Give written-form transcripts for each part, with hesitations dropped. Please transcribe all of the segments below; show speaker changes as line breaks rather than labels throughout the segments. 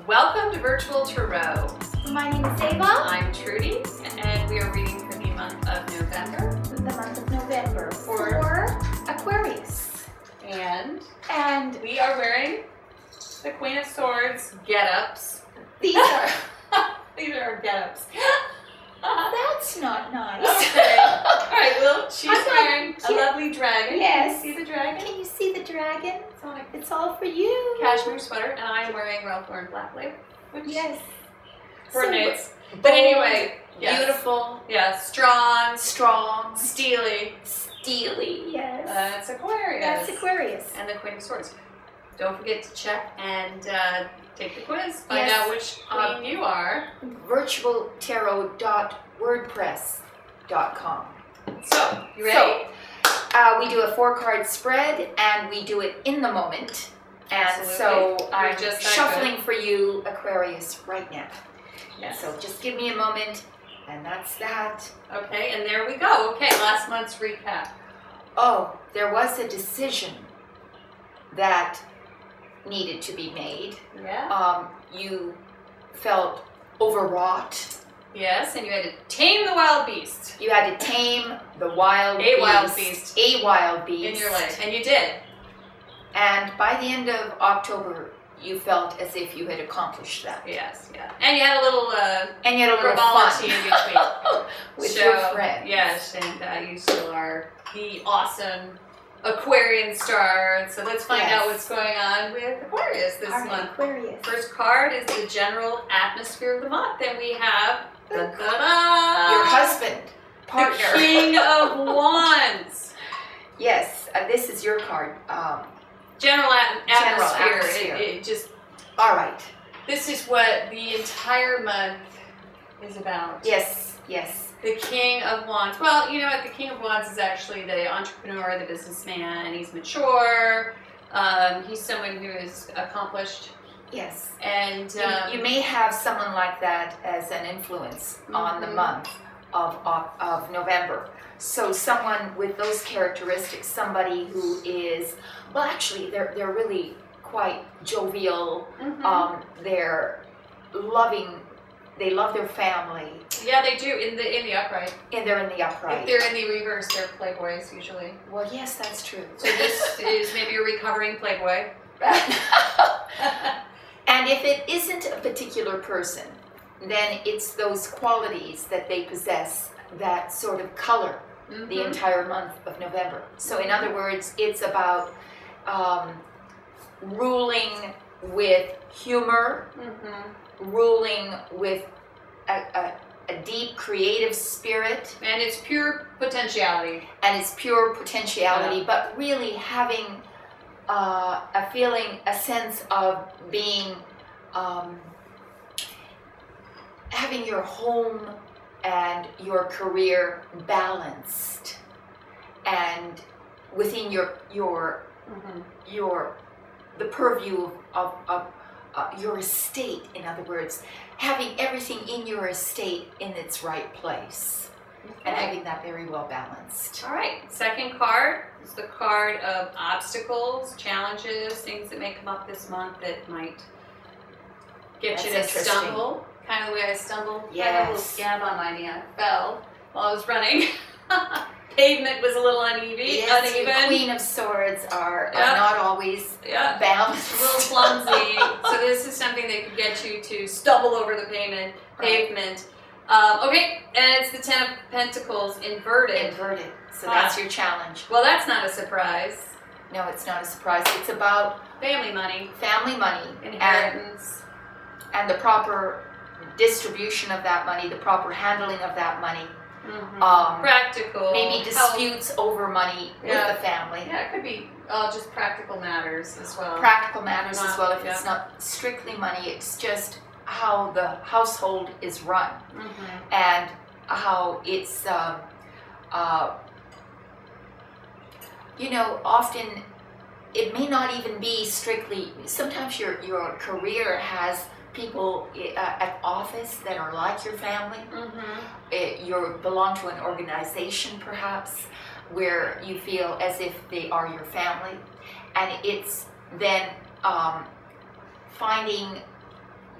Welcome to Virtual Tarot.
My name is Ava.
I'm Trudy, and we are reading for the month of November.
The month of November for Aquarius.
And
we
are wearing the Queen of Swords get-ups.
These are
These are our get-ups.
that's not nice.
Okay. All right, well, she's
I'm
wearing
not-
a lovely dragon.
Yes.
Can you see the dragon?
Can you see the dragon?
It's on a
It's all for you.
cashmere sweater, and I am wearing Ralph Lauren black label, which
Yes.
coordinates.
Bold,
But anyway, yes.
beautiful,
Yeah, strong,
strong,
steely.
steely. Yes.
That's Aquarius.
That's Aquarius.
And the Queen of Swords. Don't forget to check and take the quiz. Find
Yes.
out which queen you are.
virtualtarot.wordpress.com.
So, you ready?
We do a 4-card spread, and we do it in the moment. And
Absolutely.
so I'm
You're just that
shuffling for you, Aquarius, right now.
Yes.
So just give me a moment, and that's that.
Okay, and there we go. Okay, last month's recap.
Oh, there was a decision that needed to be made.
Yeah.
You felt overwrought.
Yes, and you had to tame the wild beast
You had to tame the wild
A
beast.
wild beast.
A wild beast.
in your life, and you did.
And by the end of October, you felt as if you had accomplished that.
Yes, yeah. And you had a little
And you had a little
frivolity
fun
in between.
with
So,
your friends.
Yes, and you still are the awesome Aquarian star. And so let's find out what's going on with Aquarius this
All right,
month.
Aquarius.
First card is the general atmosphere of the month, and we have
Your
your
husband, partner.
the King of Wands.
Yes, this is your card.
General atmosphere.
atmosphere.
It just,
All right.
this is what the entire month is about.
Yes, yes.
The King of Wands. Well, you know what? The King of Wands is actually the entrepreneur, the businessman. He's mature. He's someone who is accomplished.
Yes.
And
You may have someone like that as an influence on the month of November. So someone with those characteristics, somebody who is, well, actually, they're really quite jovial. They're loving. They love their family.
yeah, they do in the upright.
And they're in the
If
upright.
they're in the reverse, they're playboys usually.
Well, yes, that's true.
So this is maybe a recovering playboy.
And if it isn't a particular person, then it's those qualities that they possess that sort of color the entire month of November. So in other words, it's about ruling with humor, ruling with a deep creative spirit,
And it's pure potentiality.
and it's pure potentiality, but really having a feeling, a sense of being, having your home and your career balanced, and within the purview of your estate. In other words, having everything in your estate in its right place, and having that very well balanced.
All right, second card is the card of obstacles, challenges, things that may come up this month that might get
That's
you to
interesting.
stumble. Kind of the way I stumbled. I had a little
Yes.
scab on my knee. I fell while I was running. Pavement was a little uneven.
Yes, you Queen of Swords are
Yeah.
not always
Yeah.
balanced.
A little clumsy. So this is something that could get you to stumble over the pavement. Okay, and it's the Ten of Pentacles inverted.
Inverted. So that's your challenge.
Well, that's not a surprise.
No, it's not a surprise. It's about
Family money,
family money
inheritance.
and the proper distribution of that money, the proper handling of that money.
Practical.
Maybe
health.
disputes over money with the family.
Yeah, it could be just practical matters as well.
Practical matters as well. If
Yeah.
it's not strictly money, it's just how the household is run. And how it's, often it may not even be strictly, sometimes your career has people at office that are like your family. You belong to an organization perhaps where you feel as if they are your family, and it's then finding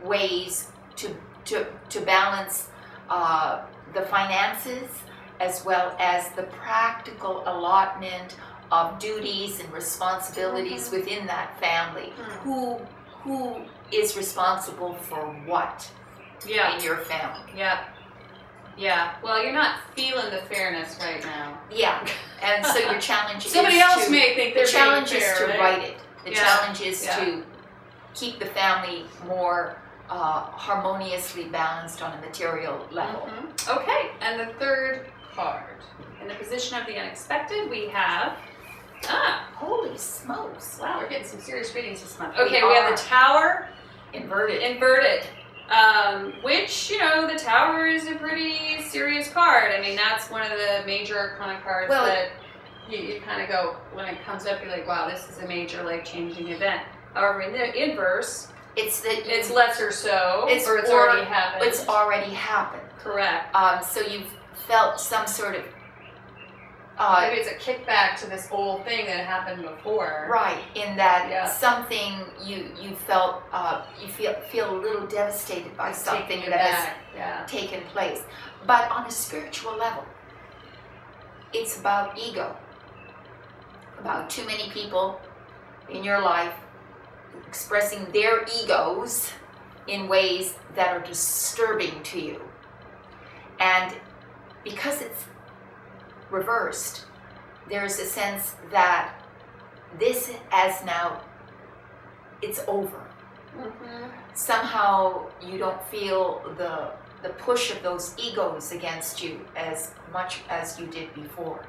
ways to balance the finances as well as the practical allotment of duties and responsibilities within that family. Who is responsible for what in your family?
Yeah. Well, you're not feeling the fairness right now.
Yeah. And so your challenge is
somebody else may think they're
the challenge
being fair,
is to
right?
write it. The challenge is to keep the family more harmoniously balanced on a material level.
Okay, and the third card. In the position of the unexpected, we have...
Holy smokes.
Wow, we're getting some serious readings this month. Okay, we have the Tower.
Inverted.
Which, the Tower is a pretty serious card. I mean, that's one of the major arcana cards that you kind of go, when it comes up, you're like, wow, this is a major life-changing event. However, in the inverse, it's lesser so, or it's already happened.
It's already happened.
Correct.
So you've felt some sort of...
maybe it's a kickback to this old thing that happened before.
Right, in that something you felt, you feel a little devastated by something that has taken place. But on a spiritual level, it's about ego. About too many people in your life expressing their egos in ways that are disturbing to you. And because it's reversed, there's a sense that this as now, it's over. Somehow you don't feel the push of those egos against you as much as you did before.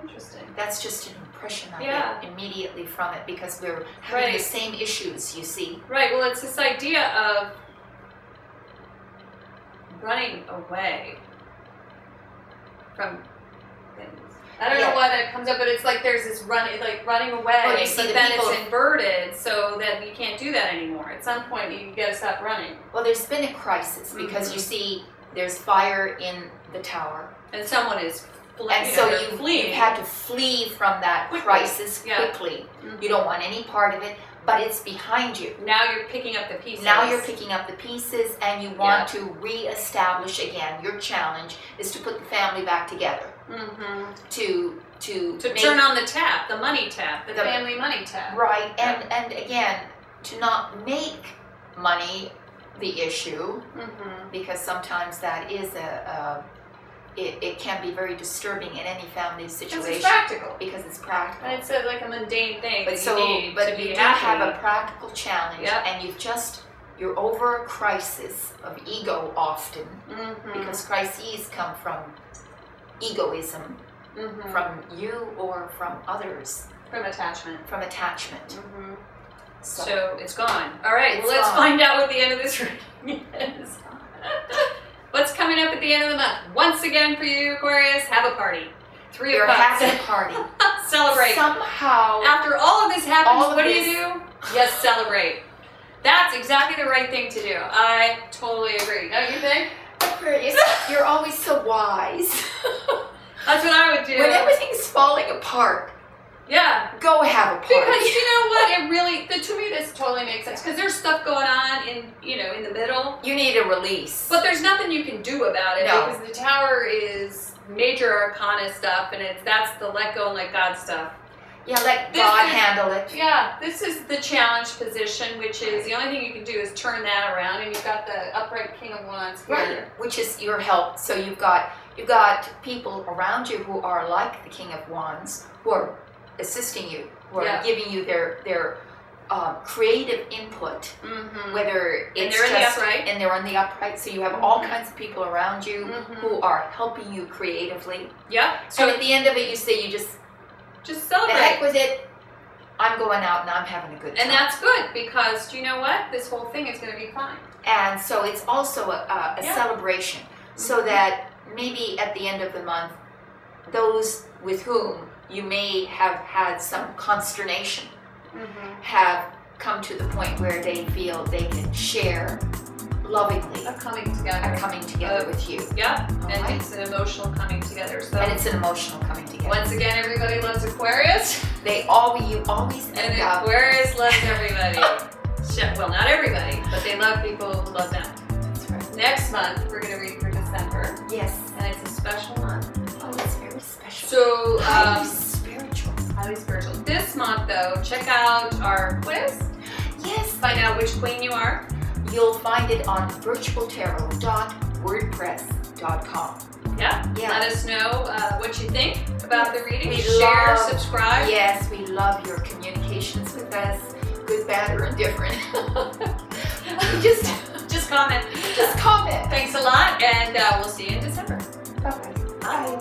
Interesting.
That's just an impression I get immediately from it, because we're having the same issues, you see.
Right, well, it's this idea of running away from things. I don't know why that comes up, but it's like there's this running away,
Well, you see
but then it's inverted, so that you can't do that anymore. At some point, you got to stop running.
Well, there's been a crisis, because you see there's fire in the tower.
And someone is
and so you had to flee from that crisis quickly. You don't want any part of it, but it's behind you.
Now you're picking up the pieces.
Now you're picking up the pieces, and you want to reestablish again. Your challenge is to put the family back together. To
turn on the tap, the money tap, the family money tap.
Right, and again, to not make money the issue, because sometimes that is it can be very disturbing in any family situation.
Because it's practical.
Because it's practical.
And it's like a mundane thing
but
you need to be
you do
happy.
have a practical challenge, and you're over a crisis of ego often, because crises come from egoism, from you or from others.
From attachment. So it's gone. All right, let's find out what the end of this reading is. What's coming up at the end of the month? Once again for you, Aquarius, have a party.
You're having a party.
Celebrate.
Somehow.
After all of this happens, what do you do? Yes, celebrate. That's exactly the right thing to do. I totally agree. Don't you think?
Aquarius, you're always so wise.
That's what I would do.
When everything's falling apart, go have a party.
Because you know what? It really, to me, this totally makes sense. Because there's stuff going on in the middle.
You need a release.
But there's nothing you can do about it, because the Tower is major arcana stuff, and that's the let go and let God stuff.
Yeah, let God handle it.
Yeah, this is the challenge position, which is the only thing you can do is turn that around, and you've got the upright King of Wands here.
Right, which is your help. So you've got people around you who are like the King of Wands, who are assisting you, who are giving you their creative input, whether it's
and
they're on the upright. So you have all kinds of people around you who are helping you creatively. So at the end of it, you say, you just celebrate. The heck with it. I'm going out and I'm having a good time.
And that's good, because do you know what? This whole thing is going to be fine.
And so it's also a celebration, so that maybe at the end of the month, those with whom you may have had some consternation have come to the point where they feel they can share lovingly
a coming together
with you.
And it's an emotional coming together. So.
And it's an emotional coming together.
Once again, everybody loves Aquarius.
You always
and Aquarius loves everybody. Well, not everybody, but they love people who love them.
That's right.
Next month, we're going to read for December.
Yes.
And it's a special month.
Oh, it's very special.
So,
Highly spiritual.
highly spiritual. This month, though, check out our quiz.
Yes.
Find out which queen you are.
You'll find it on virtualtarot.wordpress.com.
Yeah.
Yeah.
Let us know what you think about the reading.
We
Share,
love-
subscribe.
Yes, we love your communications with us, good, bad, or indifferent. just
comment.
comment.
Thanks a lot, and we'll see you in December.
Bye-bye.
Bye.